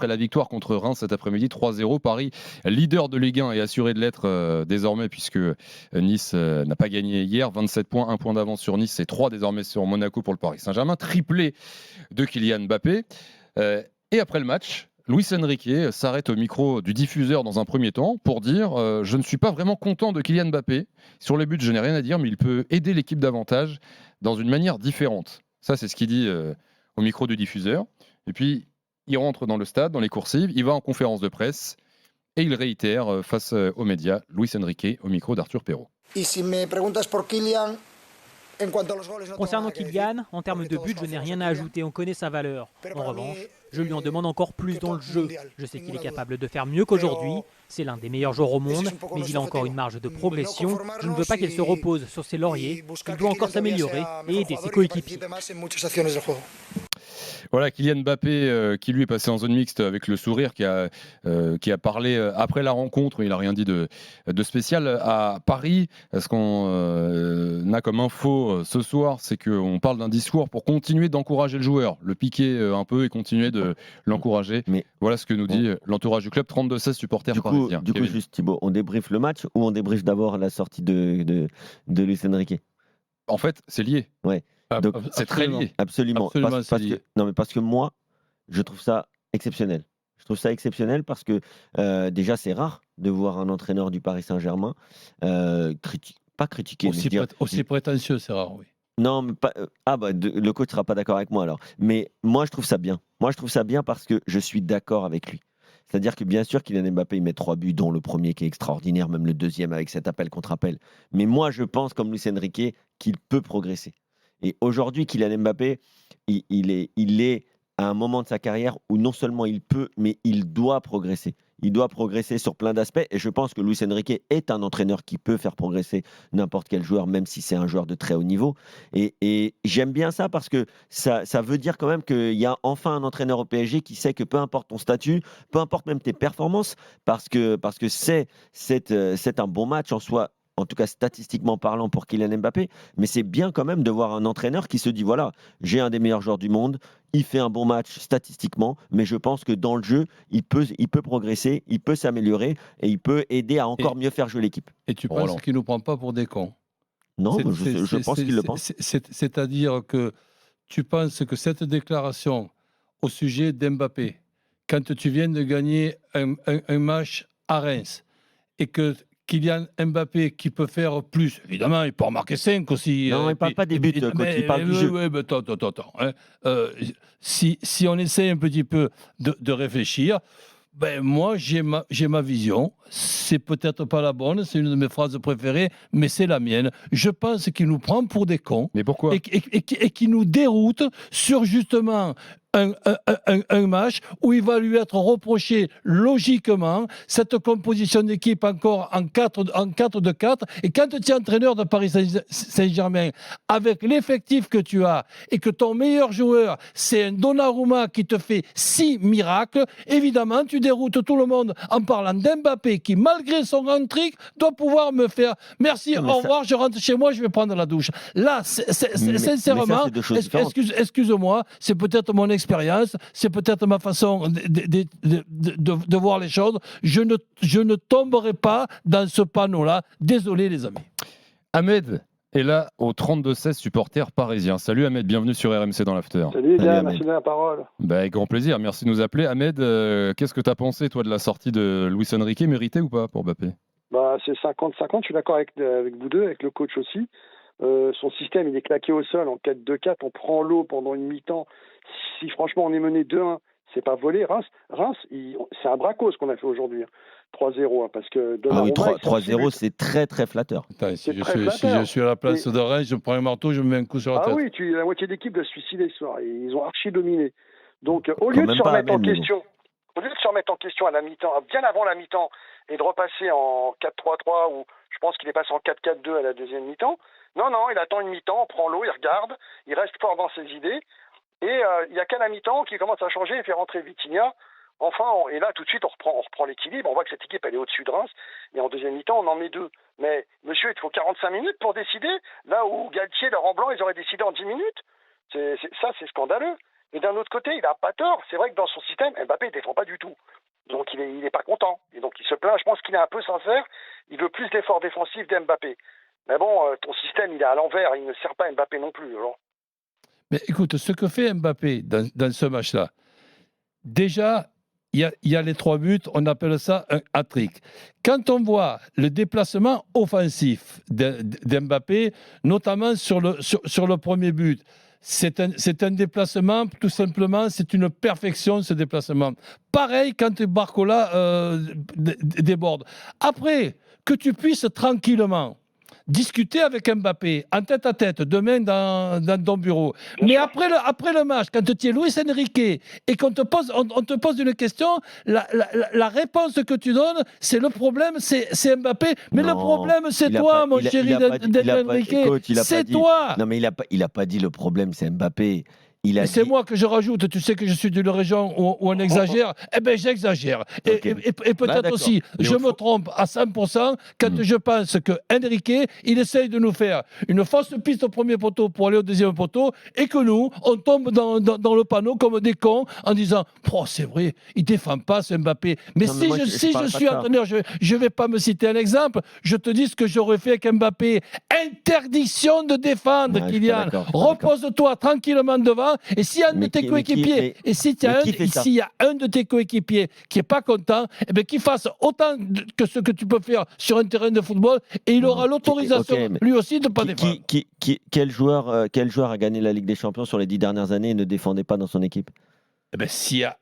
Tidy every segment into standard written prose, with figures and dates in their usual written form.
après la victoire contre Reims cet après-midi, 3-0. Paris, leader de Ligue 1 et assuré de l'être désormais puisque Nice n'a pas gagné hier. 27 points, 1 point d'avance sur Nice et 3 désormais sur Monaco pour le Paris Saint-Germain. Triplé de Kylian Mbappé. Et après le match, Luis Enrique s'arrête au micro du diffuseur dans un premier temps pour dire je ne suis pas vraiment content de Kylian Mbappé. Sur les buts, je n'ai rien à dire, mais il peut aider l'équipe davantage dans une manière différente. Ça, c'est ce qu'il dit au micro du diffuseur. Et puis, il rentre dans le stade, dans les coursives, il va en conférence de presse et il réitère face aux médias Luis Enrique au micro d'Arthur Perrault. Concernant Kylian, en termes de but, je n'ai rien à ajouter, on connaît sa valeur. En revanche, je lui en demande encore plus dans le jeu. Je sais qu'il est capable de faire mieux qu'aujourd'hui, c'est l'un des meilleurs joueurs au monde, mais il a encore une marge de progression. Je ne veux pas qu'il se repose sur ses lauriers, il doit encore s'améliorer et aider ses coéquipiers. Voilà, Kylian Mbappé qui lui est passé en zone mixte avec le sourire, qui a parlé après la rencontre. Il n'a rien dit de spécial à Paris. Ce qu'on a comme info ce soir, c'est qu'on parle d'un discours pour continuer d'encourager le joueur, le piquer un peu et continuer de l'encourager. Mais voilà ce que nous dit l'entourage du club, 32-16 supporters parisiens. Du coup, juste Thibaut, on débriefe le match ou on débriefe d'abord la sortie de Luis Enrique? En fait, c'est lié. Ouais. Donc, c'est très lié. Absolument. Parce que moi, je trouve ça exceptionnel. Je trouve ça exceptionnel parce que déjà, c'est rare de voir un entraîneur du Paris Saint-Germain pas critiquer. Aussi prétentieux, c'est rare, oui. Non, mais pas, le coach ne sera pas d'accord avec moi alors. Mais moi, je trouve ça bien. Moi, je trouve ça bien parce que je suis d'accord avec lui. C'est-à-dire que bien sûr, Kylian Mbappé, il met 3 buts, dont le premier qui est extraordinaire, même le deuxième avec cet appel contre appel. Mais moi, je pense, comme Luis Enrique, qu'il peut progresser. Et aujourd'hui, Kylian Mbappé, il est à un moment de sa carrière où non seulement il peut, mais il doit progresser. Il doit progresser sur plein d'aspects. Et je pense que Luis Enrique est un entraîneur qui peut faire progresser n'importe quel joueur, même si c'est un joueur de très haut niveau. Et j'aime bien ça parce que ça veut dire quand même qu'il y a enfin un entraîneur au PSG qui sait que peu importe ton statut, peu importe même tes performances, parce que c'est un bon match en soi. En tout cas statistiquement parlant pour Kylian Mbappé, mais c'est bien quand même de voir un entraîneur qui se dit voilà, j'ai un des meilleurs joueurs du monde, il fait un bon match statistiquement, mais je pense que dans le jeu, il peut progresser, il peut s'améliorer et il peut aider à encore mieux faire jouer l'équipe. Et tu penses qu'il ne nous prend pas pour des cons? Non, je pense qu'il le pense. C'est-à-dire que tu penses que cette déclaration au sujet d'Mbappé, quand tu viens de gagner un match à Reims et que Kylian Mbappé qui peut faire plus, évidemment, il peut en marquer 5 aussi. Non, il ne parle pas des buts, il parle du jeu. Oui, mais attends. Hein. Si on essaie un petit peu de réfléchir, moi, j'ai ma vision. C'est peut-être pas la bonne, c'est une de mes phrases préférées, mais c'est la mienne. Je pense qu'il nous prend pour des cons. Mais pourquoi? Et qu'il nous déroute sur justement un match où il va lui être reproché logiquement cette composition d'équipe encore en 4 de 4. Et quand tu es entraîneur de Paris Saint-Germain, avec l'effectif que tu as et que ton meilleur joueur, c'est un Donnarumma qui te fait 6 miracles, évidemment, tu déroutes tout le monde en parlant d'Mbappé qui, malgré son grand trick, doit pouvoir me faire merci, au revoir, je rentre chez moi, je vais prendre la douche. Là, sincèrement, excuse-moi, c'est peut-être mon expérience, c'est peut-être ma façon de voir les choses. Je ne tomberai pas dans ce panneau-là. Désolé, les amis. Ahmed est là au 32-16 supporters parisiens. Salut Ahmed, bienvenue sur RMC dans l'After. Salut les gars, merci de la parole. Grand plaisir, merci de nous appeler. Ahmed, qu'est-ce que tu as pensé, toi, de la sortie de Luis Enrique, méritée ou pas pour Mbappé? C'est 50-50, je suis d'accord avec vous deux, avec le coach aussi. Son système, il est claqué au sol en 4-2-4, on prend l'eau pendant une mi-temps. Si franchement on est mené 2-1, c'est pas volé. Reims c'est un bracos ce qu'on a fait aujourd'hui. 3-0, parce que 3-0, c'est très très flatteur. Attends, si je suis à la place de Reims, je prends un marteau, je me mets un coup sur la tête. Ah oui, la moitié de l'équipe doit se suicider ce soir. Ils ont archi dominé. Donc au lieu de se remettre en question à la mi-temps, bien avant la mi-temps, et de repasser en 4-3-3, ou je pense qu'il est passé en 4-4-2 à la deuxième mi-temps, non, il attend une mi-temps, on prend l'eau, il regarde, il reste fort dans ses idées, et il n'y a qu'à la mi-temps qui commence à changer et fait rentrer Vitinha. Enfin, et là, tout de suite, on reprend l'équilibre. On voit que cette équipe, elle est au-dessus de Reims. Et en deuxième mi-temps, on en met 2. Mais, monsieur, il faut 45 minutes pour décider. Là où Galtier, Laurent Blanc, ils auraient décidé en 10 minutes. Ça, c'est scandaleux. Et d'un autre côté, il n'a pas tort. C'est vrai que dans son système, Mbappé ne défend pas du tout. Donc il est pas content. Et donc il se plaint. Je pense qu'il est un peu sincère. Il veut plus d'efforts défensifs d'Mbappé. Mais bon, ton système, il est à l'envers. Il ne sert pas Mbappé non plus. Alors. Mais écoute, ce que fait Mbappé dans ce match-là, déjà, il y a les 3 buts, on appelle ça un hat-trick. Quand on voit le déplacement offensif d'Mbappé, notamment sur le premier but, c'est un déplacement, tout simplement, c'est une perfection, ce déplacement. Pareil quand Barcola déborde. Après, que tu puisses tranquillement discuter avec Mbappé en tête à tête demain dans ton bureau. Mais après le match, quand tu es Luis Enrique et qu'on te pose une question, la réponse que tu donnes, c'est le problème, c'est Mbappé. Mais le problème, c'est toi, mon chéri Enrique. C'est toi. Non, mais il a pas dit le problème, c'est Mbappé. C'est moi que je rajoute, tu sais que je suis d'une région où on exagère, eh bien j'exagère. Okay. Et peut-être aussi, je me trompe à 100% quand je pense que Enrique, il essaye de nous faire une fausse piste au premier poteau pour aller au deuxième poteau et que nous, on tombe dans le panneau comme des cons en disant « c'est vrai, il ne défend pas ce Mbappé ». Mais non, si je suis entraîneur, je ne vais pas me citer un exemple, je te dis ce que j'aurais fait avec Mbappé. Interdiction de défendre, Kylian. Repose-toi tranquillement devant. Et s'il y a un de tes coéquipiers, et s'il y a un de tes coéquipiers qui n'est pas content, eh bien qu'il fasse autant que ce que tu peux faire sur un terrain de football, et il aura l'autorisation lui aussi de ne pas défendre. Quel joueur a gagné la Ligue des Champions sur les 10 dernières années et ne défendait pas dans son équipe? Eh bien, s'il y a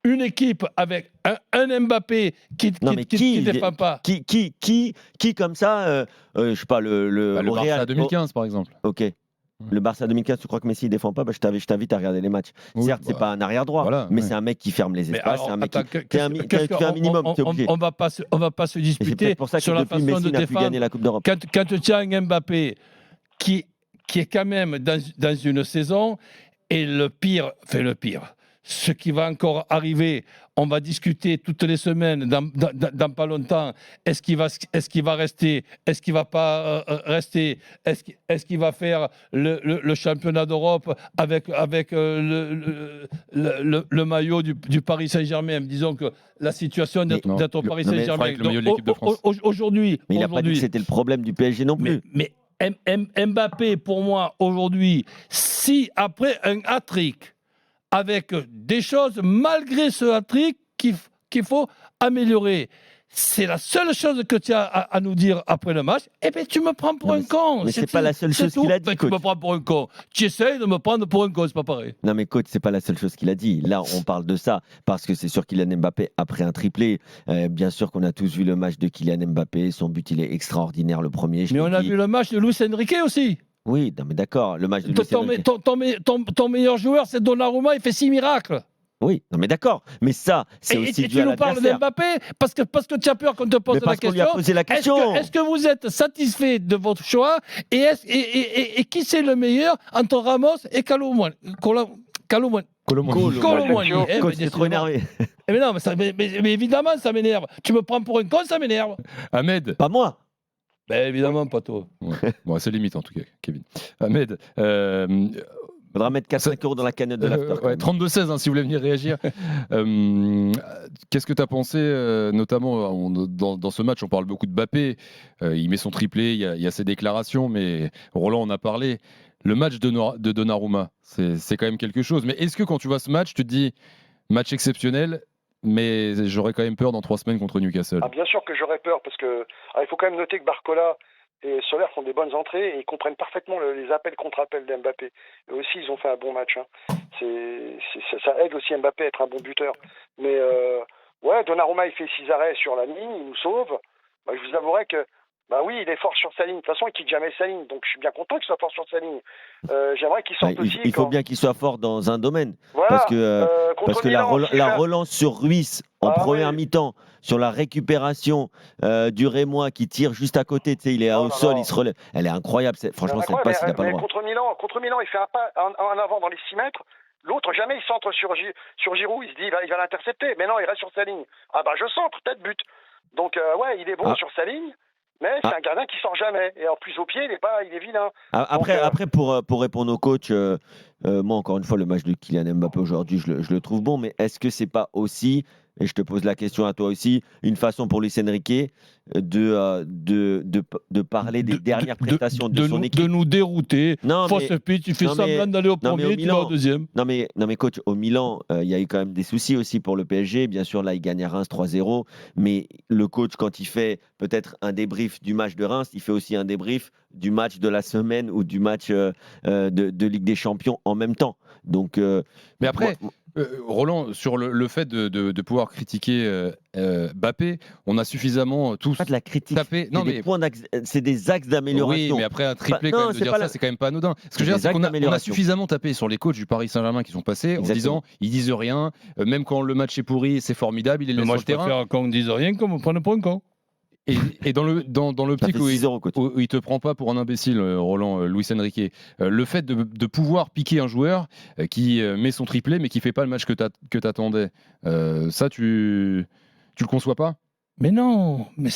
une équipe avec un Mbappé qui ne défend pas. Qui comme ça, je sais pas, le Barça 2015 par exemple. Ok. Le Barça 2015, tu crois que Messi ne défend pas? Je t'invite à regarder les matchs. Oui, certes, c'est pas un arrière droit, mais c'est un mec qui ferme les espaces. C'est un mec qui fait un minimum. On va pas se disputer sur la façon de défendre. Quand tu as un Mbappé qui est quand même dans une saison, et le pire. Ce qui va encore arriver, on va discuter toutes les semaines, dans pas longtemps, est-ce qu'il va rester, est-ce qu'il va pas rester, est-ce qu'il va faire le championnat d'Europe avec le maillot du Paris Saint-Germain. Disons que la situation d'être au Paris Saint-Germain aujourd'hui. Mais il n'a pas dit que c'était le problème du PSG non plus. Mais Mbappé, pour moi, aujourd'hui, si après un hat-trick, avec des choses, malgré ce hat-trick, qu'il faut améliorer. C'est la seule chose que tu as à nous dire après le match. Eh bien, tu me prends pour un con. Mais c'est pas la seule chose qu'il a dit, coach. Tu me prends pour un con. Tu essayes de me prendre pour un con, c'est pas pareil. Non, mais coach, c'est pas la seule chose qu'il a dit. Là, on parle de ça parce que c'est sûr Kylian Mbappé après un triplé. Bien sûr qu'on a tous vu le match de Kylian Mbappé. Son but, il est extraordinaire, le premier. Mais on a vu le match de Luis Enrique aussi. Oui, non, mais d'accord. Le match de ton meilleur joueur, c'est Donnarumma, il fait 6 miracles. Oui, non, mais d'accord. Mais ça, c'est aussi dû à l'adversaire. Et tu nous parles d'Mbappé parce que tu as peur qu'on te pose la question. Lui a posé la question. Est-ce que vous êtes satisfait de votre choix et qui c'est le meilleur entre Ramos et Colomboigny? Coach, c'est trop énervé. Mais non, mais évidemment, ça m'énerve. Tu me prends pour un con, ça m'énerve. Ahmed. Pas moi. Ben évidemment, pas toi. Ouais. Bon, c'est limite en tout cas, Kevin. Ahmed. Faudra mettre 4-5 € dans la cagnotte de l'after. 32-16, hein, si vous voulez venir réagir. Qu'est-ce que tu as pensé, notamment dans ce match? On parle beaucoup de Mbappé. Il met son triplé, il y a ses déclarations, mais Roland en a parlé. Le match de Donnarumma, c'est quand même quelque chose. Mais est-ce que quand tu vois ce match, tu te dis match exceptionnel, mais j'aurais quand même peur dans 3 semaines contre Newcastle? Bien sûr que j'aurais peur, parce que il faut quand même noter que Barcola et Soler font des bonnes entrées et ils comprennent parfaitement les appels contre-appels d'Mbappé. Eux aussi, ils ont fait un bon match. Ça aide aussi Mbappé à être un bon buteur. Mais Donnarumma, il fait 6 arrêts sur la ligne, il nous sauve. Je vous avouerai que oui, il est fort sur sa ligne. De toute façon, il quitte jamais sa ligne. Donc, je suis bien content qu'il soit fort sur sa ligne. J'aimerais qu'il sorte aussi. Il faut bien qu'il soit fort dans un domaine. Voilà, parce que la relance sur Ruiz en première mi-temps, sur la récupération du Rémois qui tire juste à côté, tu sais, il est au sol, il se relève. Elle est incroyable. Franchement, cette passe, il n'a pas le droit. Contre Milan, il fait un pas en avant dans les 6 mètres. L'autre, jamais il centre sur Giroud. Il se dit, il va l'intercepter. Mais non, il reste sur sa ligne. Je centre, peut-être but. Donc, il est bon sur sa ligne. Mais c'est un gardien qui sort jamais. Et en plus, au pied, il est vilain. Après, pour répondre au coach, moi, encore une fois, le match de Kylian Mbappé aujourd'hui, je le trouve bon, mais est-ce que c'est pas aussi, et je te pose la question à toi aussi, une façon pour Luis Enrique de parler des dernières prestations de son équipe? De nous dérouter. Non, Fausse pitch, tu fais semblant d'aller au premier, tu vas au deuxième. Non mais coach, au Milan, il y a eu quand même des soucis aussi pour le PSG. Bien sûr, là, il gagne à Reims 3-0. Mais le coach, quand il fait peut-être un débrief du match de Reims, il fait aussi un débrief du match de la semaine ou du match de Ligue des Champions en même temps. Donc, mais après, Roland, sur le fait de pouvoir critiquer Mbappé, on a suffisamment tous pas de la critique, tapé. Non, mais c'est des axes d'amélioration. Oui, mais après un triplé, quand même, de dire ça, c'est quand même pas anodin. Ce que je veux dire, c'est qu'on a suffisamment tapé sur les coachs du Paris Saint-Germain qui sont passés en disant ils disent rien, même quand le match est pourri, c'est formidable, ils les laissent sur le terrain. Moi, je préfère qu'on dise rien qu'on me prenne pour un con. Et dans l'optique où il te prend pas pour un imbécile, Roland, Luis Enrique, le fait de pouvoir piquer un joueur qui met son triplé mais qui fait pas le match que t'attendais, ça tu le conçois pas? Mais non, mais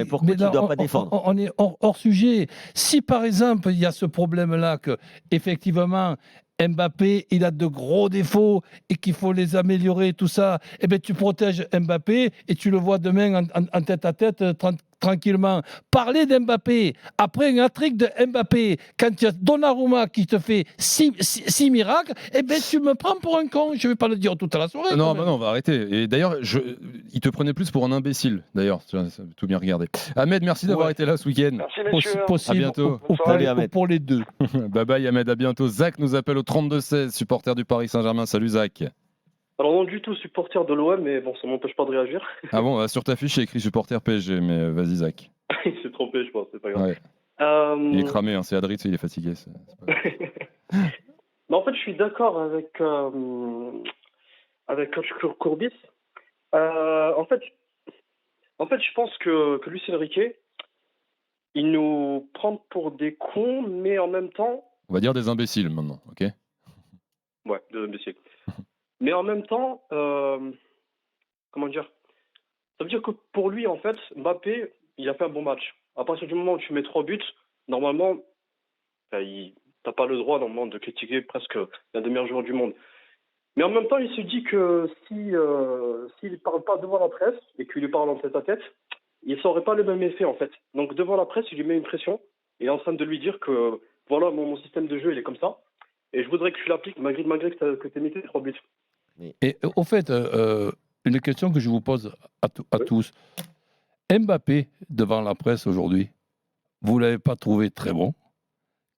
pourquoi tu ne dois pas défendre? On est hors sujet. Si par exemple il y a ce problème-là que effectivement Mbappé, il a de gros défauts et qu'il faut les améliorer, tout ça, eh bien, tu protèges Mbappé et tu le vois demain en tête à tête tranquillement. Parler d'Mbappé, après un hat-trick de Mbappé, quand il y a Donnarumma qui te fait six miracles, eh bien, tu me prends pour un con. Je ne vais pas le dire toute la soirée. Non, on va arrêter. Et d'ailleurs, il te prenait plus pour un imbécile, d'ailleurs. Tu as tout bien regardé. Ahmed, merci d'avoir été là ce week-end. Merci, messieurs. À bientôt. Pour les deux. Bye bye, Ahmed, à bientôt. Zach nous appelle au 32-16, supporter du Paris Saint-Germain. Salut, Zach. Alors non du tout supporter de l'OM, mais bon, ça m'empêche pas de réagir. Ah bon, sur ta fiche, il y a écrit supporter PSG, mais vas-y, Zach. Il s'est trompé, je pense, c'est pas grave. Ouais. Il est cramé, hein, c'est Adrit, il est fatigué. C'est pas grave. Mais en fait, je suis d'accord avec coach Courbis. En fait, je pense que Luis Enrique, il nous prend pour des cons, mais en même temps... On va dire des imbéciles maintenant, ok? Ouais, des imbéciles. Mais en même temps, comment dire? Ça veut dire que pour lui, en fait, Mbappé, il a fait un bon match. À partir du moment où tu mets 3 buts, normalement, t'as pas le droit normalement de critiquer presque l'un des meilleurs joueurs du monde. Mais en même temps, il se dit que s'il parle pas devant la presse et qu'il lui parle en tête à tête, il n'aurait pas le même effet en fait. Donc devant la presse, il lui met une pression. Il est en train de lui dire que voilà, mon système de jeu, il est comme ça. Et je voudrais que tu l'appliques malgré que tu aies mis tes 3 buts. Et au fait, une question que je vous pose à tous. Mbappé, devant la presse aujourd'hui, vous ne l'avez pas trouvé très bon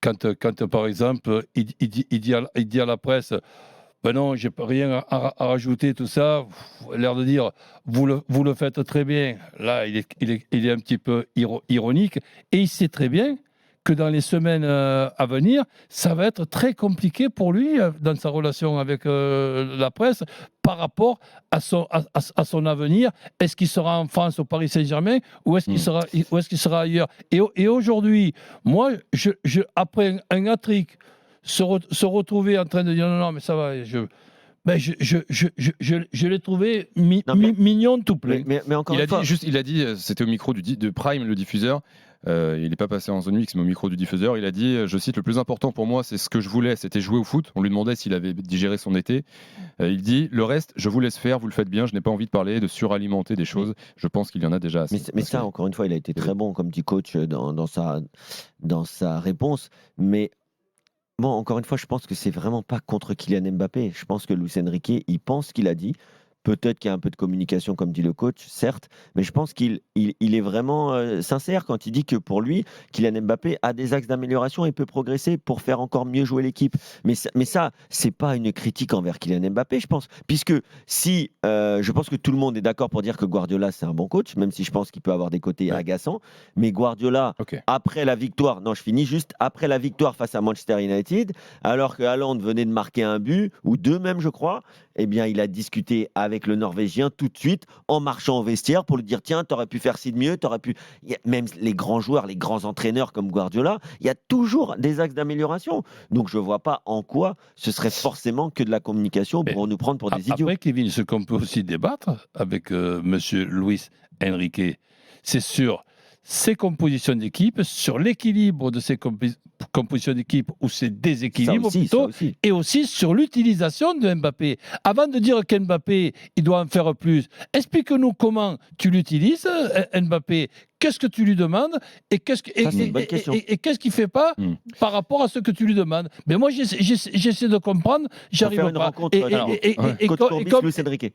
quand par exemple, il dit à la presse ben non, j'ai rien à rajouter, tout ça. L'air de dire, vous le faites très bien. Là, il est un petit peu ironique. Et il sait très bien que dans les semaines à venir, ça va être très compliqué pour lui dans sa relation avec la presse par rapport à son avenir. Est-ce qu'il sera en France au Paris Saint-Germain ou est-ce qu'il sera ailleurs? Et aujourd'hui, moi, après un hat-trick, se retrouver en train de dire non, mais ça va, je l'ai trouvé mignon tout plein. Mais encore une fois, il a dit, c'était au micro de Prime, le diffuseur. Il n'est pas passé en zone mix, mais au micro du diffuseur, il a dit, je cite, le plus important pour moi, c'est ce que je voulais, c'était jouer au foot. On lui demandait s'il avait digéré son été. Il dit, le reste, je vous laisse faire, vous le faites bien, je n'ai pas envie de parler, de suralimenter des choses. Je pense qu'il y en a déjà assez. Mais ça, encore une fois, il a été très bon comme dit coach dans sa réponse. Mais moi, encore une fois, je pense que c'est vraiment pas contre Kylian Mbappé. Je pense que Luis Enrique, il pense ce qu'il a dit. Peut-être qu'il y a un peu de communication, comme dit le coach, certes, mais je pense qu'il est vraiment sincère quand il dit que pour lui, Kylian Mbappé a des axes d'amélioration et peut progresser pour faire encore mieux jouer l'équipe. Mais ça, c'est pas une critique envers Kylian Mbappé, je pense. Puisque si, je pense que tout le monde est d'accord pour dire que Guardiola, c'est un bon coach, même si je pense qu'il peut avoir des côtés agaçants. Mais Guardiola, après la victoire, non, je finis juste, après la victoire face à Manchester United, alors que Haaland venait de marquer un but, ou deux même, je crois, eh bien, il a discuté avec le Norvégien tout de suite en marchant au vestiaire pour lui dire tiens, t'aurais pu faire ci de mieux, t'aurais pu. Même les grands joueurs, les grands entraîneurs comme Guardiola, il y a toujours des axes d'amélioration. Donc, je ne vois pas en quoi ce serait forcément que de la communication pour nous prendre pour des idiots. Après, Kevin, ce qu'on peut aussi débattre avec Monsieur Luis Enrique, c'est sûr. ses compositions d'équipe, sur l'équilibre de ses compositions d'équipe ou ses déséquilibres plutôt, et aussi sur l'utilisation de Mbappé. Avant de dire qu'Mbappé, il doit en faire plus, explique-nous comment tu l'utilises, Mbappé. Qu'est-ce que tu lui demandes et qu'est-ce qu'il fait pas par rapport à ce que tu lui demandes. Mais moi, j'essaie de comprendre, j'arrive pas.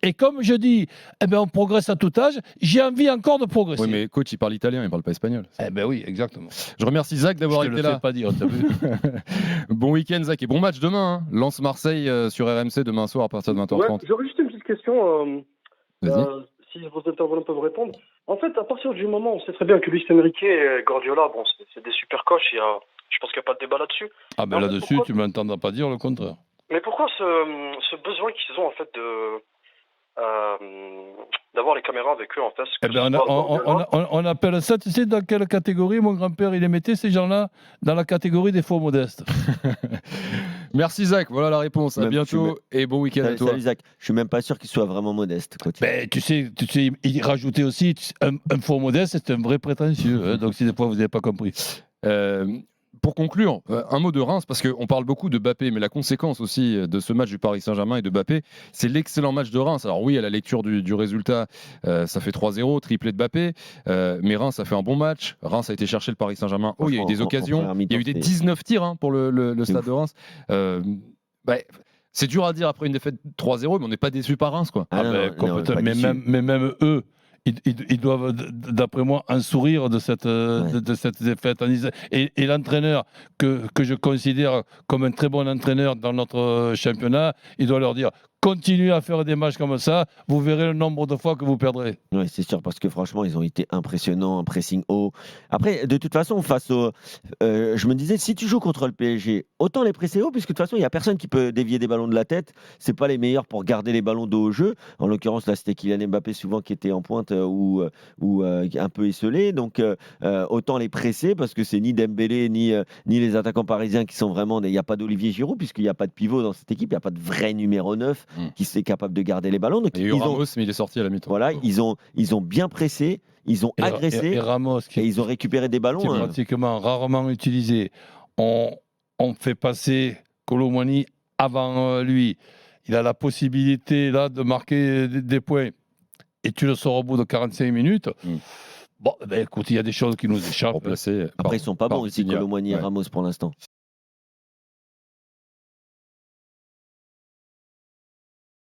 Et comme je dis, on progresse à tout âge, j'ai envie encore de progresser. Oui, mais coach, il parle italien, il parle pas espagnol. Oui, exactement. Je remercie Zach d'avoir été là. Je te le fais pas dire, t'as vu. Bon week-end, Zach, et bon match demain. Lance Marseille sur RMC demain soir à partir de 20h30. Ouais, j'aurais juste une petite question. Si vos intervenants peuvent répondre. En fait, à partir du moment où on sait très bien que Luis Enrique et Guardiola, bon, c'est des super coachs, je pense qu'il n'y a pas de débat là-dessus. Ah ben là-dessus, tu ne m'entendras pas dire le contraire. Mais pourquoi ce besoin qu'ils ont en fait d'avoir les caméras avec eux en fait on appelle ça, tu sais dans quelle catégorie mon grand-père il les mettait ces gens-là? Dans la catégorie des faux modestes. Merci Zach, voilà la réponse. À bientôt et bon week-end à toi. Salut Zach, je suis même pas sûr qu'il soit vraiment modeste. Tu sais, il rajoutait aussi un faux modeste, c'est un vrai prétentieux. Donc si des fois vous n'avez pas compris. Pour conclure, un mot de Reims, parce qu'on parle beaucoup de Mbappé, mais la conséquence aussi de ce match du Paris Saint-Germain et de Mbappé, c'est l'excellent match de Reims. Alors oui, à la lecture du résultat, ça fait 3-0, triplé de Mbappé, mais Reims a fait un bon match. Reims a été chercher le Paris Saint-Germain. Il y a eu des occasions, il y a eu des 19 tirs pour le stade de Reims. C'est dur à dire après une défaite 3-0, mais on n'est pas déçu par Reims, quoi. Mais même eux, ils doivent, d'après moi, en sourire de cette défaite. Et l'entraîneur, que je considère comme un très bon entraîneur dans notre championnat, il doit leur dire: continuez à faire des matchs comme ça, vous verrez le nombre de fois que vous perdrez. Oui, c'est sûr, parce que franchement, ils ont été impressionnants, un pressing haut. Après, de toute façon, je me disais, si tu joues contre le PSG, autant les presser haut, puisque de toute façon, il n'y a personne qui peut dévier des ballons de la tête. C'est pas les meilleurs pour garder les ballons dos au jeu. En l'occurrence, là, c'était Kylian Mbappé souvent qui était en pointe ou un peu esselé. Donc, autant les presser, parce que c'est ni Dembélé, ni les attaquants parisiens qui sont vraiment... Il n'y a pas d'Olivier Giroud, puisqu'il n'y a pas de pivot dans cette équipe, il n'y a pas de vrai numéro 9. Qui est capable de garder les ballons. Donc, Ramos, mais il est sorti à la mi-temps. Voilà, ils ont bien pressé, ils ont agressé et Ramos, et ils ont récupéré des ballons. C'est pratiquement rarement utilisé. On fait passer Kolo Muani avant lui. Il a la possibilité là de marquer des points. Et tu le sors au bout de 45 minutes. Bon, écoute, il y a des choses qui nous échappent. Après, ils ne sont pas bons ici, Kolo Muani et Ramos pour l'instant.